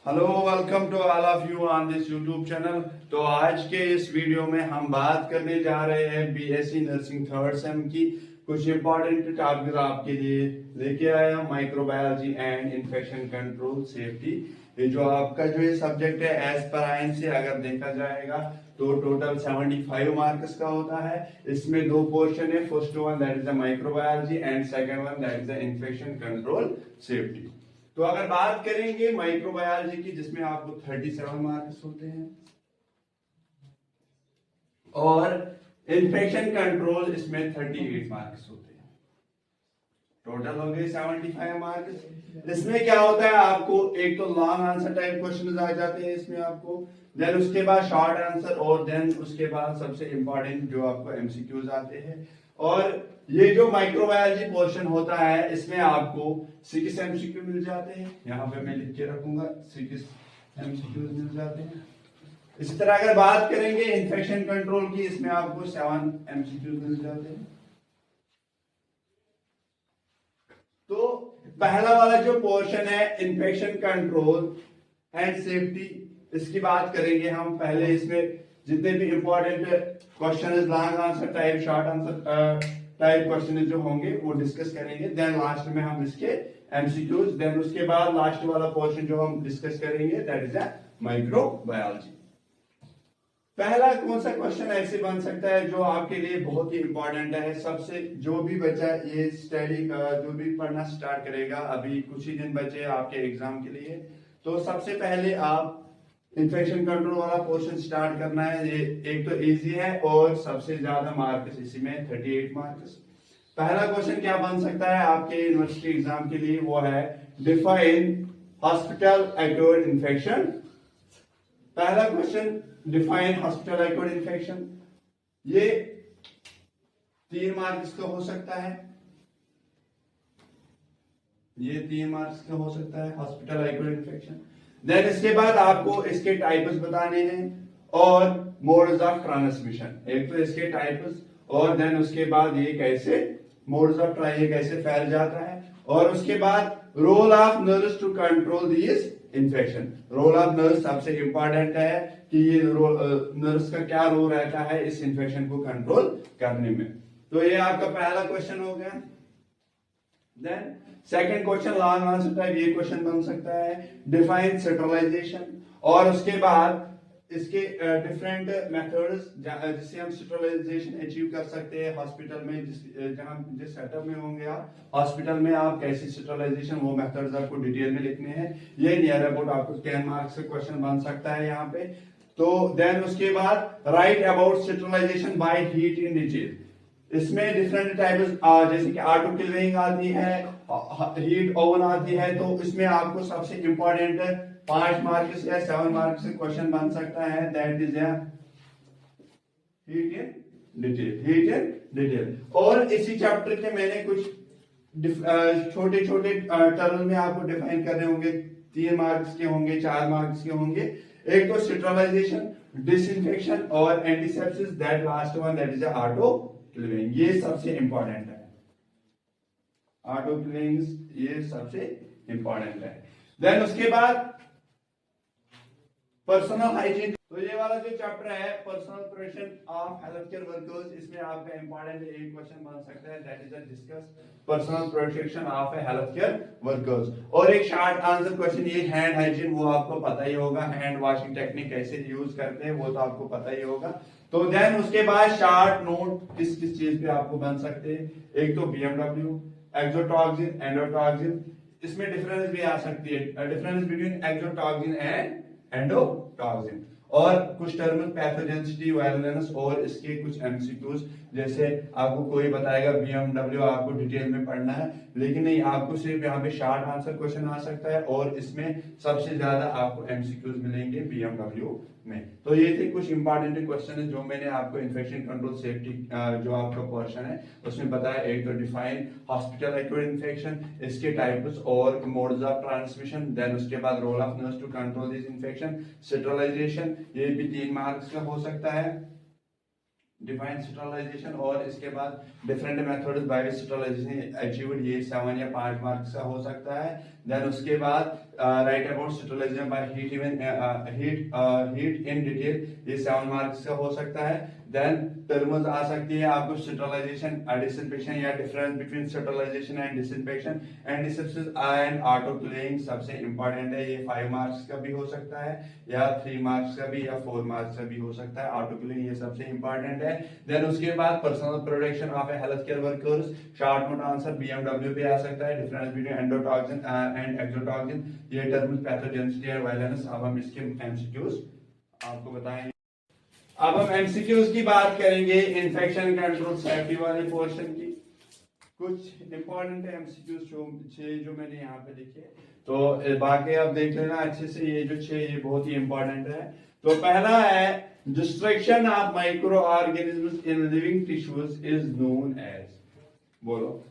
Hello, welcome to all of you on this YouTube channel. तो आज के इस वीडियो में हम बात करने जा रहे हैं बीएससी नर्सिंग थर्ड सेम की कुछ इंपॉर्टेंट टॉपिक आपके लिए लेके आया। Microbiology and infection control safety, ये जो आपका जो ये सब्जेक्ट है एज पर आईएमसी अगर देखा जाएगा तो टोटल 75 मार्क्स का होता है। इसमें दो पोर्शन है, first one that is the microbiology and second one that is the infection control safety. तो अगर बात करेंगे माइक्रोबायोलॉजी की जिसमें आपको 37 मार्क्स होते हैं और इन्फेक्शन कंट्रोल इसमें 38 मार्क्स होते हैं, टोटल हो गए 75 मार्क्स। इसमें क्या होता है, आपको एक तो लॉन्ग आंसर टाइप क्वेश्चन आ जाते हैं इसमें आपको, देन उसके बाद शॉर्ट आंसर और देन उसके बाद सबसे इंपॉर्टेंट जो आपको एमसीक्यूज आते हैं। और ये जो माइक्रोबायोलॉजी पोर्शन होता है इसमें आपको 6 एमसीक्यू मिल जाते हैं, यहाँ पे मैं लिख के रखूंगा 6 एमसीक्यूज मिल जाते हैं। इसी तरह अगर बात करेंगे इन्फेक्शन कंट्रोल की, इसमें आपको 7 एमसीक्यूज मिल जाते हैं। तो पहला वाला जो पोर्शन है इन्फेक्शन कंट्रोल एंड सेफ्टी, इसकी बात करेंगे हम। पहले इसमें जितने भी important question long answer type short answer type question जो होंगे वो डिस्कस करेंगे। देन लास्ट में हम इसके एमसीक्यूज, देन उसके बाद लास्ट वाला पोर्शन जो हम डिस्कस करेंगे दैट इज माइक्रोबायोलॉजी। पहला कौन सा क्वेश्चन ऐसे बन सकता है जो आपके लिए बहुत ही इंपॉर्टेंट है। सबसे जो भी बच्चा ये स्टडी जो भी पढ़ना स्टार्ट करेगा, अभी कुछ ही दिन बचे आपके एग्जाम के लिए, तो सबसे पहले आप इन्फेक्शन कंट्रोल वाला पोर्शन स्टार्ट करना है। ये एक तो इजी है और सबसे ज्यादा मार्क्स इसी में 38 मार्क्स। पहला क्वेश्चन क्या बन सकता है आपके यूनिवर्सिटी एग्जाम के लिए, वो है डिफाइन हॉस्पिटल एक्वायर्ड इन्फेक्शन। पहला question define hospital acquired infection, ये 3 मार्क्स का हो सकता है, ये 3 मार्क्स का हो सकता है हॉस्पिटल एक्वायर्ड इन्फेक्शन। देन इसके बाद आपको इसके टाइप्स बताने हैं और मोड्स ऑफ ट्रांसमिशन, एक तो इसके टाइप्स और देन उसके बाद ये कैसे मोड्स ऑफ ये कैसे फैल जाता है, और उसके बाद role of nurse to control this infection. Role of nurse सबसे इंपॉर्टेंट है कि ये नर्स का क्या रोल रहता है इस इन्फेक्शन को कंट्रोल करने में। तो ये आपका पहला क्वेश्चन हो गया। Then second question long answer type ये क्वेश्चन बन सकता है डिफाइन स्टरलाइजेशन, और उसके बाद इसके डिफरेंट मेथड्स जिससे हम स्टरलाइजेशन अचीव कर सकते हैं हॉस्पिटल में, जिस सेटअप में होंगे आप हॉस्पिटल में, आप कैसे स्टरलाइजेशन, वो मेथड्स आपको डिटेल में लिखने हैं। ये नियर अबाउट आपको 10 मार्क्स का क्वेश्चन बन सकता है यहाँ पे। तो देन उसके बाद write about sterilization by heat in detail, इसमें डिफरेंट टाइप्स जैसे कि ऑटोक्लेविंग आती है, हीट ओवन आती है, तो इसमें आपको सबसे इंपॉर्टेंट 5 मार्क्स या 7 मार्क्स से क्वेश्चन बन सकता है that is heat in detail, heat in detail. और इसी चैप्टर के मैंने कुछ छोटे छोटे टर्म में आपको डिफाइन करने होंगे, 3 मार्क्स के होंगे, 4 मार्क्स के होंगे। एक तो स्टरलाइजेशन, डिसइंफेक्शन और antisepsis, that last one that is autoclaving, ये सबसे इंपॉर्टेंट है। ऑटोक्लेविंग ये सबसे इंपॉर्टेंट है। देन उसके बाद पर्सनल हाइजीन, तो ये वाला जो चैप्टर है personal preparation of health care workers, इसमें आपका इंपॉर्टेंट एक क्वेश्चन बन सकता है that is discuss personal protection of A health care workers. और एक शॉर्ट आंसर क्वेश्चन ये हैंड हाइजीन, वो आपको पता ही होगा, हैंड वॉशिंग टेक्निक कैसे यूज करते हैं वो तो आपको पता ही होगा। तो देन उसके बाद शॉर्ट नोट किस किस चीज पे आपको बन सकते हैं, एक तो बीएमडब्ल्यू, एक्सोटॉक्सिन, एंडोटॉक्सिन, इसमें डिफरेंस भी आ सकती है, difference between exotoxin and endotoxin, और कुछ टर्म पैथोजेनिसिटी, वायलेंस, और इसके कुछ एमसीक्यूज, जैसे आपको कोई बताएगा बीएमडब्ल्यू, आपको डिटेल में पढ़ना है, लेकिन नहीं, आपको सिर्फ यहाँ पे शॉर्ट आंसर क्वेश्चन आ सकता है और इसमें सबसे ज्यादा आपको एमसीक्यूज मिलेंगे बीएमडब्ल्यू में। तो ये थे कुछ इंपॉर्टेंट क्वेश्चन है जो मैंने आपको इन्फेक्शन कंट्रोल सेफ्टी जो आपका पोर्शन है उसमें बताया। एक तो डिफाइन हॉस्पिटल एक्वायर्ड इन्फेक्शन, इसके टाइप्स और मोड्स ऑफ ट्रांसमिशन, देन उसके बाद role of nurse to control this infection, sterilization, ये भी 3 मार्क्स का हो सकता है, डिफाइन स्टरलाइजेशन, और इसके बाद different methods by sterilization achieved, ये 7 या 5 मार्क्स का हो सकता है। देन उसके बाद write about sterilization by heat even heat in detail, ये 7 मार्क्स का हो सकता है। देन टर्म्स आ सकती है आपको स्टरलाइजेशन, डिसइंफेक्शन या difference between sterilization and disinfection and deception and autoclaving, सबसे इंपॉर्टेंट है ये। 5 मार्क्स का भी हो सकता है या 3 मार्क्स का भी या 4 मार्क्स का भी हो सकता है। ऑटोक्लेविंग ये सबसे इंपॉर्टेंट है। देन उसके बाद personal protection of A health care workers, short note answer BMW पे आ सकता है। Difference between endotoxin and exotoxin, ये टर्म्स पैथोजेनिसिटी और वायलेंस। अब हम इसके एमसीक्यूज आपको बताएंगे। अब हम एमसीक्यूज की बात करेंगे इन्फेक्शन कंट्रोल सेफ्टी वाले पोर्शन की। कुछ इंपॉर्टेंट एमसीक्यूज जो मैंने यहाँ पे लिखे, तो बाकी आप देख लेना अच्छे से। ये जो 6 ये बहुत ही इंपॉर्टेंट है। तो पहला है destruction of micro organisms in living tissues is known as, बोलो,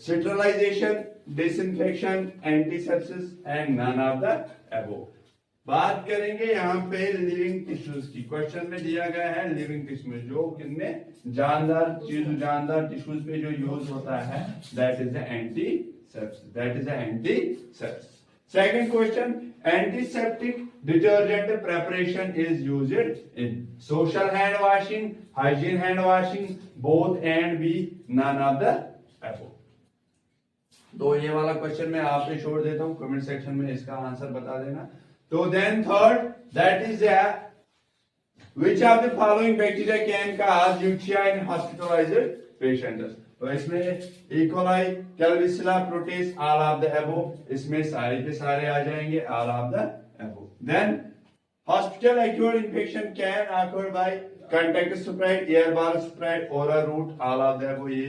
sterilisation, disinfection, antisepsis and none of the above. बात करेंगे यहाँ पे लिविंग टिश्यूज की। क्वेश्चन में दिया गया है लिविंग टिश्यूज, जो किनमें जानदार चीज, जानदार टिश्यूज पे जो यूज होता है, that is the antisepsis, that is the antisepsis. Second question, antiseptic detergent preparation is used in social hand washing, hygiene hand washing, both and B none of the above. तो ये वाला question मैं आप पे छोड़ देता हूं, कमेंट सेक्शन में इसका आंसर बता देना। तो then third, that is which of the following bacteria can cause यूचिया in hospitalized patients? तो इसमें E coli, Klebsiella, Proteus, all of the above, इसमें सारे के सारे आ जाएंगे, all of the above. Then hospital acute infection can occur by contact spread, airborne spread, oral route, all of the above. ये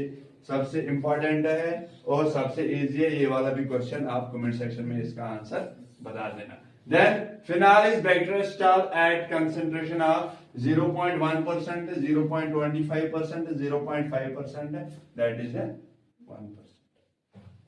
सबसे इंपॉर्टेंट है और सबसे इजी है। ये वाला भी क्वेश्चन आप कमेंट सेक्शन में इसका आंसर बता देना। Then phenol is bacteriostall at concentration of 0.1%, 0.25%, 0.5%, that is 1%.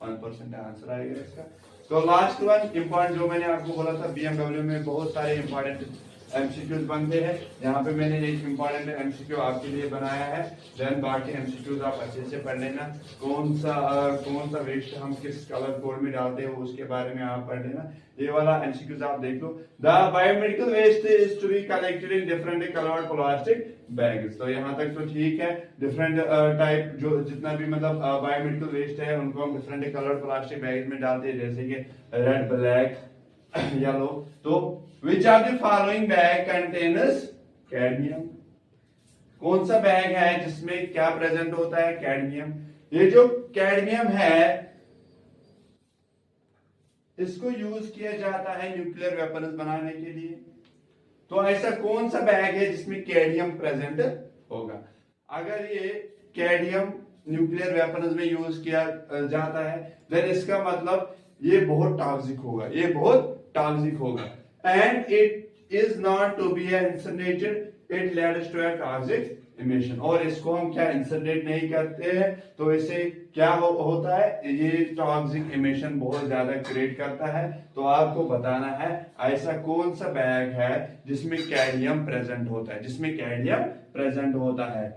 1% answer आएगा इसका। तो लास्ट वन इंपॉर्टेंट, जो मैंने आपको बोला था बीएमडब्ल्यू में बहुत सारे इंपॉर्टेंट एमसीक्यूज बनते हैं, यहाँ पे मैंने एक इंपॉर्टेंट एमसीक्यू आपके लिए बनाया है। देन बाकी एमसीक्यूज आप अच्छे से पढ़ लेना। कौन सा वेस्ट हम किस कलर कोड में डालते हैं उसके बारे में आप पढ़ लेना। ये वाला एमसीक्यूज आप देख लो। The biomedical waste is to be collected in different coloured plastic bags. तो यहाँ तक तो ठीक है। डिफरेंट टाइप जो जितना भी मतलब बायोमेडिकल वेस्ट है उनको हम डिफरेंट कलर्ड प्लास्टिक बैग में डालते हैं, जैसे कि रेड, ब्लैक, येलो। तो which of the following bag contains cadmium? कौन सा बैग है जिसमें क्या प्रेजेंट होता है? कैडमियम। ये जो कैडमियम है इसको यूज किया जाता है न्यूक्लियर वेपन्स बनाने के लिए। तो ऐसा कौन सा बैग है जिसमें कैडमियम प्रेजेंट होगा? अगर ये कैडमियम न्यूक्लियर वेपन्स में यूज किया जाता है, देन इसका मतलब ये बहुत टॉक्सिक होगा, ये बहुत टॉक्सिक होगा। And it is not to be incinerated, it leads to a toxic emission। और इसको हम क्या इंसिनरेट नहीं करते हैं तो इससे क्या होता है, ये टॉक्सिक इमिशन बहुत ज्यादा क्रिएट करता है। तो आपको बताना है ऐसा कौन सा बैग है जिसमें कैडमियम प्रेजेंट होता है, जिसमें कैडमियम प्रेजेंट होता है।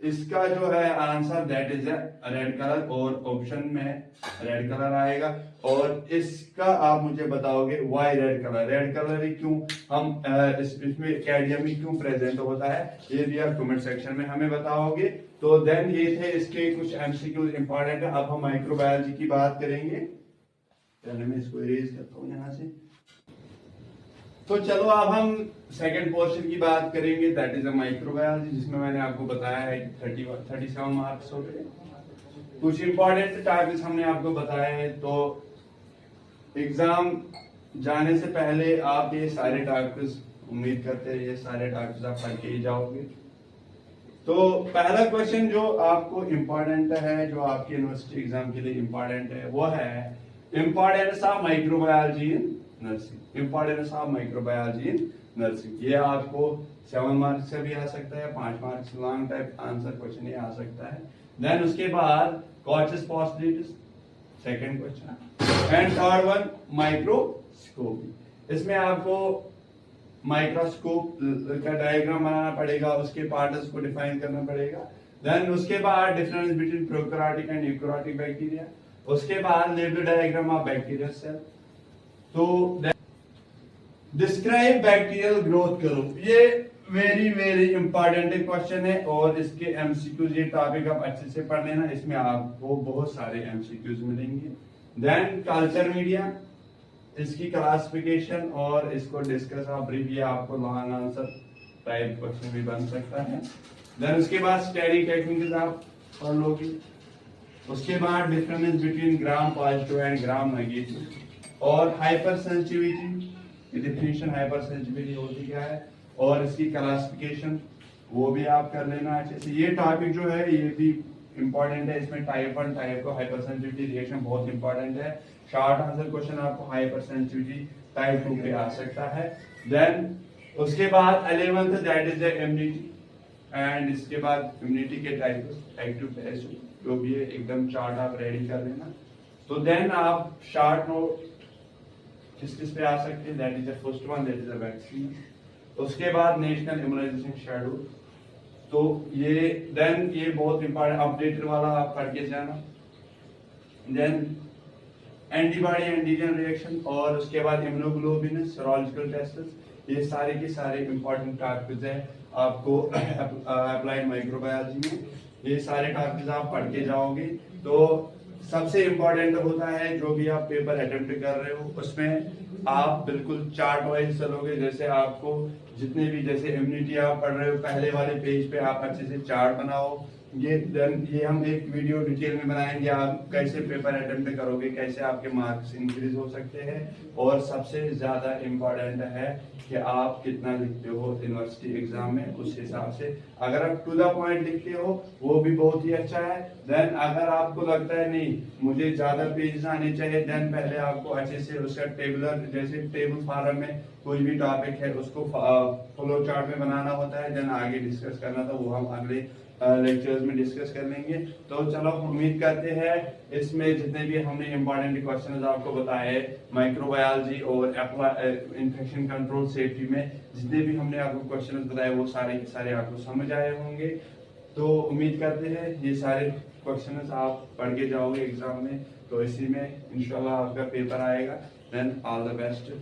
इसका जो है answer that is red colour, और ऑप्शन में रेड कलर आएगा। और इसका आप मुझे बताओगे why red colour, red colour ही क्यों हम इसमें कैडमियम ही क्यों प्रेजेंट होता है, ये भी आप कमेंट सेक्शन में हमें बताओगे। तो देन ये थे इसके कुछ एमसीक्यूज इंपॉर्टेंट है। अब हम माइक्रोबायोलॉजी की बात करेंगे। पहले मैं इसको इरेज करता हूँ यहाँ से। तो चलो अब हम सेकंड पोर्शन की बात करेंगे, दैट इज अ माइक्रोबायोलॉजी, जिसमें मैंने आपको बताया है कि 37 मार्क्स हो गए। कुछ इंपॉर्टेंट टॉपिक्स हमने आपको बताए हैं। तो एग्जाम जाने से पहले आप ये सारे टॉपिक्स, उम्मीद करते हैं ये सारे टॉपिक्स आप पढ़ के ही जाओगे। तो पहला क्वेश्चन जो आपको इंपॉर्टेंट है, जो आपके यूनिवर्सिटी एग्जाम के लिए इंपॉर्टेंट है, वो है importance of microbiology in nursing. Importance of microbiology in nursing, ये आपको 7 मार्क्स से भी आ सकता है, 5 marks long type answer question ये आ सकता है। देन उसके बाद Koch's postulates, second question. And third one microscopy. इसमें आपको माइक्रोस्कोप का डायग्राम बनाना पड़ेगा, उसके पार्ट्स को डिफाइन करना पड़ेगा। देन उसके बाद difference between prokaryotic and eukaryotic bacteria. उसके बाद label diagram of bacterial cell. तो डिस्क्राइब बैक्टीरियल ग्रोथ करो, ये वेरी वेरी इंपॉर्टेंट क्वेश्चन है और इसके एमसीक्यूज, ये टॉपिक आप अच्छे से पढ़ लेना, इसमें आपको बहुत सारे एमसीक्यूज मिलेंगे। देन कल्चर मीडिया, इसकी क्लासिफिकेशन और इसको डिस्कस आप ब्रीफ, ये आपको लॉन्ग आंसर टाइप क्वेश्चन भी बन सकता है। देन उसके बाद स्टडी टेक्निक्स आप पढ़ लोगे। उसके बाद difference between gram positive and gram negative और hypersensitivity, definition hypersensitivity होती क्या है और इसकी क्लासिफिकेशन वो भी आप कर लेना अच्छे से। ये टॉपिक जो है ये भी इंपॉर्टेंट है, इसमें टाइप 1 टाइप को हाइपर सेंसिटिविटी रिएक्शन बहुत इंपॉर्टेंट है। शॉर्ट आंसर क्वेश्चन आपको हाइपर सेंसिटिविटी टाइप 2 पे आ सकता है। देन उसके बाद 11th that is the immunity and इसके बाद इम्यूनिटी के टाइप्स, एक्टिव पैसिव, जो भी है एकदम चार्ट आप रेडी कर लेना। तो देन आप शॉर्ट नोट किस किस पे आ सकते हैं, that is the first one, that is the vaccine. उसके बाद नेशनल इम्यूनाइजेशन शेड्यूल, तो ये देन ये बहुत इंपॉर्टेंट अपडेटेड वाला आप पढ़ के जाना। देन एंटीबॉडी एंटीजन रिएक्शन और उसके बाद इम्यूनोग्लोबिन सीरोलॉजिकल टेस्ट्स, ये सारे के सारे इंपॉर्टेंट टॉपिक्स है आपको अप्लाइड माइक्रोबायोलॉजी में, ये सारे टॉपिक्स आप पढ़ के जाओगे। तो सबसे इंपॉर्टेंट होता है जो भी आप पेपर अटेम्प्ट कर रहे हो उसमें आप बिल्कुल चार्ट वाइज चलोगे, जैसे आपको जितने भी जैसे इम्यूनिटी आप पढ़ रहे हो पहले वाले पेज पे आप अच्छे से चार्ट बनाओ। ये हम एक वीडियो डिटेल में बनाएंगे, आप कैसे पेपर अटेम्प्ट करोगे, कैसे आपके मार्क्स इंक्रीज हो सकते हैं और सबसे ज्यादा इम्पोर्टेंट है कि आप कितना लिखते हो यूनिवर्सिटी एग्जाम में, उस हिसाब से अगर आप टू द पॉइंट लिखते हो वो भी बहुत ही अच्छा है। देन अगर आपको लगता है नहीं मुझे ज्यादा पेज आने चाहिए, देन पहले आपको अच्छे से उसका टेबलर जैसे टेबल फॉर्म में कोई भी टॉपिक है उसको फ्लो चार्ट में बनाना होता है, देन आगे डिस्कस करना था वो हम अगले लेक्चर्स में डिस्कस कर लेंगे। तो चलो उम्मीद करते हैं इसमें जितने भी हमने इंपॉर्टेंट क्वेश्चन आपको बताए माइक्रोबायोलॉजी और इन्फेक्शन कंट्रोल सेफ्टी में जितने भी हमने आपको क्वेश्चन बताए वो सारे के सारे आपको समझ आए होंगे। तो उम्मीद करते हैं ये सारे क्वेश्चन आप पढ़ के जाओगे एग्जाम में, तो इसी में इंशाल्लाह आपका पेपर आएगा। Then all the best.